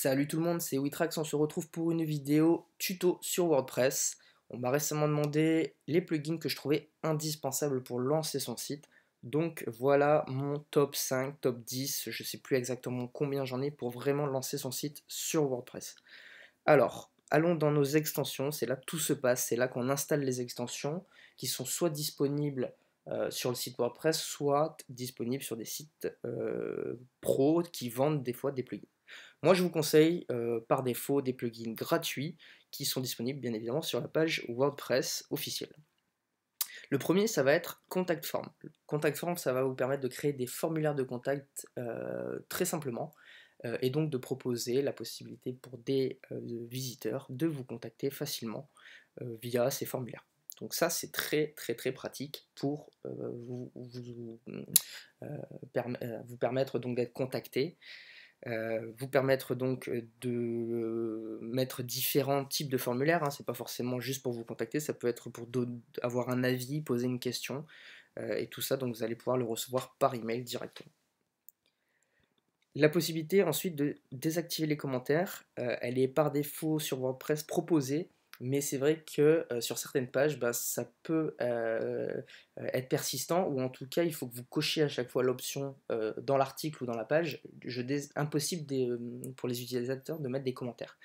Salut tout le monde, c'est Witrax, on se retrouve pour une vidéo tuto sur WordPress. On m'a récemment demandé les plugins que je trouvais indispensables pour lancer son site. Donc voilà mon top 5, top 10, je sais plus exactement combien j'en ai pour vraiment lancer son site sur WordPress. Alors, allons dans nos extensions, c'est là que tout se passe, c'est là qu'on installe les extensions qui sont soit disponibles sur le site WordPress, soit disponibles sur des sites pro qui vendent des fois des plugins. Moi, je vous conseille par défaut des plugins gratuits qui sont disponibles bien évidemment sur la page WordPress officielle. Le premier, ça va être Contact Form. Contact Form, ça va vous permettre de créer des formulaires de contact très simplement et donc de proposer la possibilité pour des visiteurs de vous contacter facilement via ces formulaires. Donc ça, c'est très pratique pour vous permettre donc d'être contacté, vous permettre donc de mettre différents types de formulaires, hein. C'est pas forcément juste pour vous contacter, ça peut être pour avoir un avis, poser une question, et tout ça, donc vous allez pouvoir le recevoir par email directement. La possibilité ensuite de désactiver les commentaires, elle est par défaut sur WordPress proposée, mais c'est vrai que sur certaines pages, ça peut être persistant, ou en tout cas il faut que vous cochiez à chaque fois l'option dans l'article ou dans la page, impossible pour les utilisateurs de mettre des commentaires.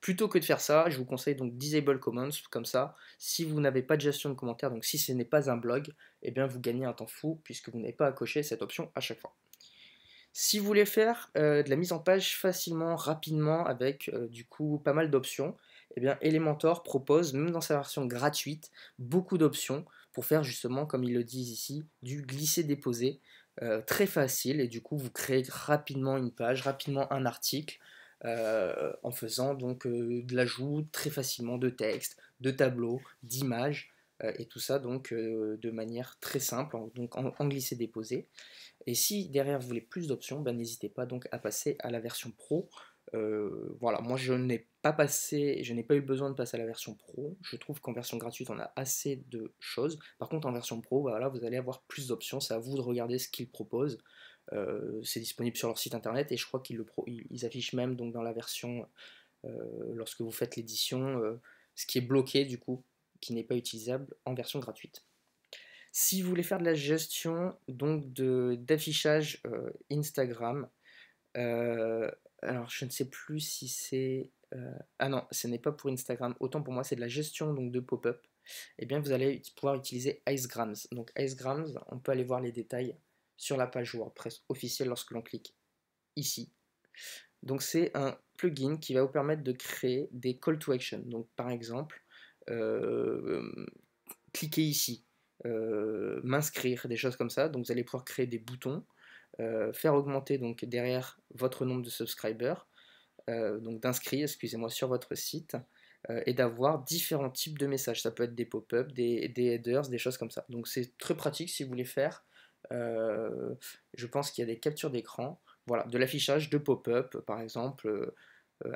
Plutôt que de faire ça, je vous conseille donc Disable Comments, comme ça, si vous n'avez pas de gestion de commentaires, donc si ce n'est pas un blog, eh bien vous gagnez un temps fou, puisque vous n'avez pas à cocher cette option à chaque fois. Si vous voulez faire de la mise en page facilement, rapidement, avec du coup pas mal d'options, eh bien Elementor propose, même dans sa version gratuite, beaucoup d'options pour faire justement, comme ils le disent ici, du glisser-déposer très facile, et du coup vous créez rapidement une page, rapidement un article, en faisant donc de l'ajout très facilement de texte, de tableaux, d'images, et tout ça donc de manière très simple, donc en glisser-déposer. Et si derrière vous voulez plus d'options, n'hésitez pas donc à passer à la version pro. Voilà, moi je n'ai pas eu besoin de passer à la version pro. Je trouve qu'en version gratuite on a assez de choses. Par contre en version pro, voilà, vous allez avoir plus d'options. C'est à vous de regarder ce qu'ils proposent. C'est disponible sur leur site internet, et je crois qu'ils affichent même donc dans la version lorsque vous faites l'édition ce qui est bloqué du coup, qui n'est pas utilisable en version gratuite. Si vous voulez faire de la gestion donc d'affichage Instagram, euh, alors je ne sais plus si c'est... ah non, ce n'est pas pour Instagram, autant pour moi c'est de la gestion donc de pop-up. Eh bien vous allez pouvoir utiliser Icegrams. Donc Icegrams, on peut aller voir les détails sur la page WordPress officielle lorsque l'on clique ici. Donc c'est un plugin qui va vous permettre de créer des call to action. Donc par exemple, euh, cliquez ici, m'inscrire, des choses comme ça. Donc vous allez pouvoir créer des boutons, faire augmenter donc derrière votre nombre de subscribers, donc d'inscrits, excusez-moi, sur votre site, et d'avoir différents types de messages. Ça peut être des pop-up, des headers, des choses comme ça. Donc c'est très pratique si vous voulez faire. Je pense qu'il y a des captures d'écran, voilà, de l'affichage de pop-up, par exemple,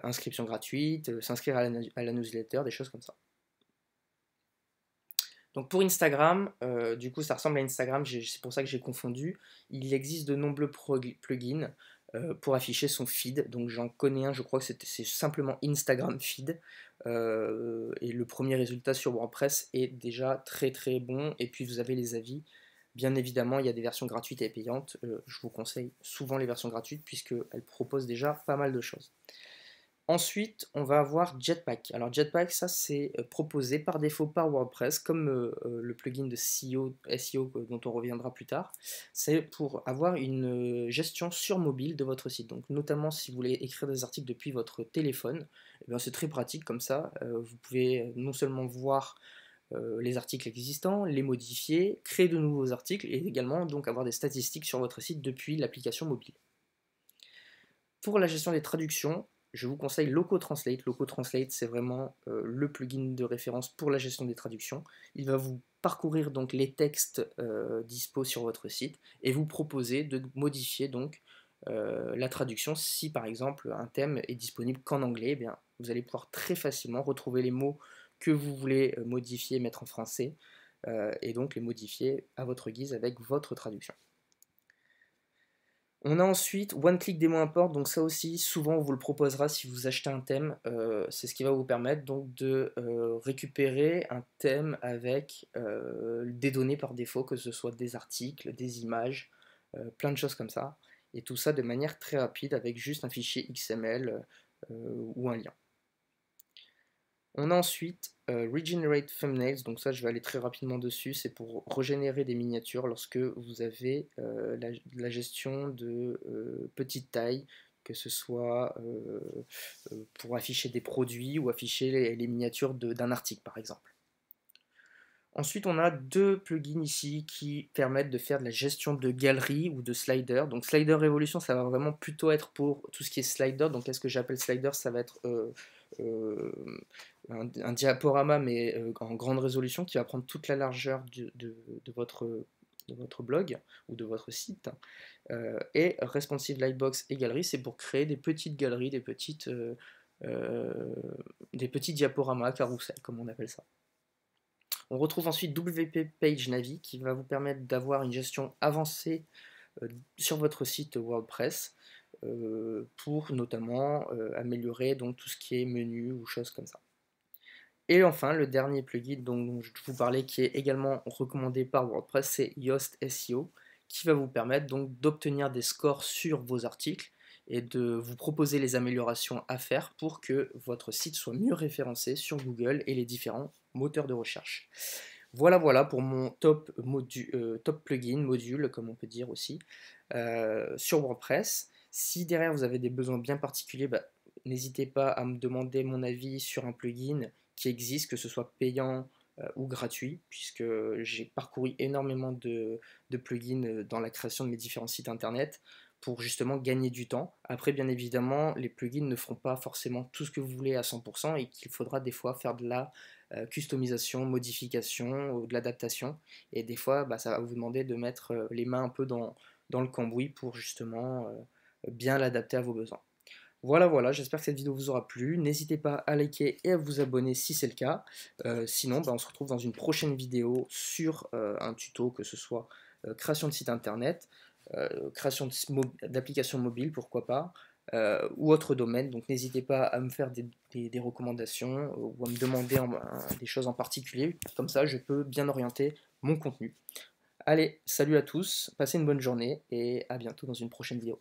inscription gratuite, s'inscrire à la newsletter, des choses comme ça. Donc pour Instagram, du coup ça ressemble à Instagram, c'est pour ça que j'ai confondu. Il existe de nombreux plugins pour afficher son feed. Donc j'en connais un, je crois que c'est simplement Instagram Feed. Et le premier résultat sur WordPress est déjà très bon. Et puis vous avez les avis. Bien évidemment, il y a des versions gratuites et payantes. Je vous conseille souvent les versions gratuites puisqu'elles proposent déjà pas mal de choses. Ensuite, on va avoir Jetpack. Alors Jetpack, ça c'est proposé par défaut par WordPress, comme le plugin de SEO dont on reviendra plus tard. C'est pour avoir une gestion sur mobile de votre site. Donc notamment si vous voulez écrire des articles depuis votre téléphone, eh c'est très pratique comme ça. Vous pouvez non seulement voir les articles existants, les modifier, créer de nouveaux articles, et également donc avoir des statistiques sur votre site depuis l'application mobile. Pour la gestion des traductions, je vous conseille LocoTranslate. LocoTranslate, c'est vraiment le plugin de référence pour la gestion des traductions. Il va vous parcourir donc les textes dispo sur votre site et vous proposer de modifier donc la traduction. Si par exemple un thème est disponible qu'en anglais, eh bien, vous allez pouvoir très facilement retrouver les mots que vous voulez modifier, mettre en français, et donc les modifier à votre guise avec votre traduction. On a ensuite One Click Demo Import, donc ça aussi, souvent on vous le proposera si vous achetez un thème, c'est ce qui va vous permettre donc de récupérer un thème avec des données par défaut, que ce soit des articles, des images, plein de choses comme ça, et tout ça de manière très rapide avec juste un fichier XML ou un lien. On a ensuite Regenerate Thumbnails, donc ça je vais aller très rapidement dessus, c'est pour régénérer des miniatures lorsque vous avez la gestion de petite taille, que ce soit pour afficher des produits ou afficher les miniatures d'un article par exemple. Ensuite, on a deux plugins ici qui permettent de faire de la gestion de galeries ou de sliders. Donc Slider Revolution, ça va vraiment plutôt être pour tout ce qui est slider. Donc qu'est-ce que j'appelle slider? Ça va être un diaporama mais en grande résolution qui va prendre toute la largeur de votre blog ou de votre site. Et Responsive Lightbox et Galerie, c'est pour créer des petites galeries, des petits diaporamas, carousel, comme on appelle ça. On retrouve ensuite WP Page Navi qui va vous permettre d'avoir une gestion avancée sur votre site WordPress pour notamment améliorer donc tout ce qui est menu ou choses comme ça. Et enfin, le dernier plugin dont je vous parlais, qui est également recommandé par WordPress, c'est Yoast SEO, qui va vous permettre donc d'obtenir des scores sur vos articles et de vous proposer les améliorations à faire pour que votre site soit mieux référencé sur Google et les différents moteurs de recherche. Voilà pour mon top plugin, module, comme on peut dire aussi, sur WordPress. Si derrière vous avez des besoins bien particuliers, bah, n'hésitez pas à me demander mon avis sur un plugin qui existe, que ce soit payant ou gratuit, puisque j'ai parcouru énormément de plugins dans la création de mes différents sites internet pour justement gagner du temps. Après, bien évidemment, les plugins ne feront pas forcément tout ce que vous voulez à 100% et qu'il faudra des fois faire de la customisation, modification, ou de l'adaptation. Et des fois, bah, ça va vous demander de mettre les mains un peu dans le cambouis pour justement bien l'adapter à vos besoins. Voilà, j'espère que cette vidéo vous aura plu. N'hésitez pas à liker et à vous abonner si c'est le cas. Sinon, bah, on se retrouve dans une prochaine vidéo sur un tuto, que ce soit création de site internet, création d'applications mobiles, pourquoi pas, ou autre domaine. Donc n'hésitez pas à me faire des recommandations ou à me demander des choses en particulier. Comme ça, je peux bien orienter mon contenu. Allez, salut à tous, passez une bonne journée et à bientôt dans une prochaine vidéo.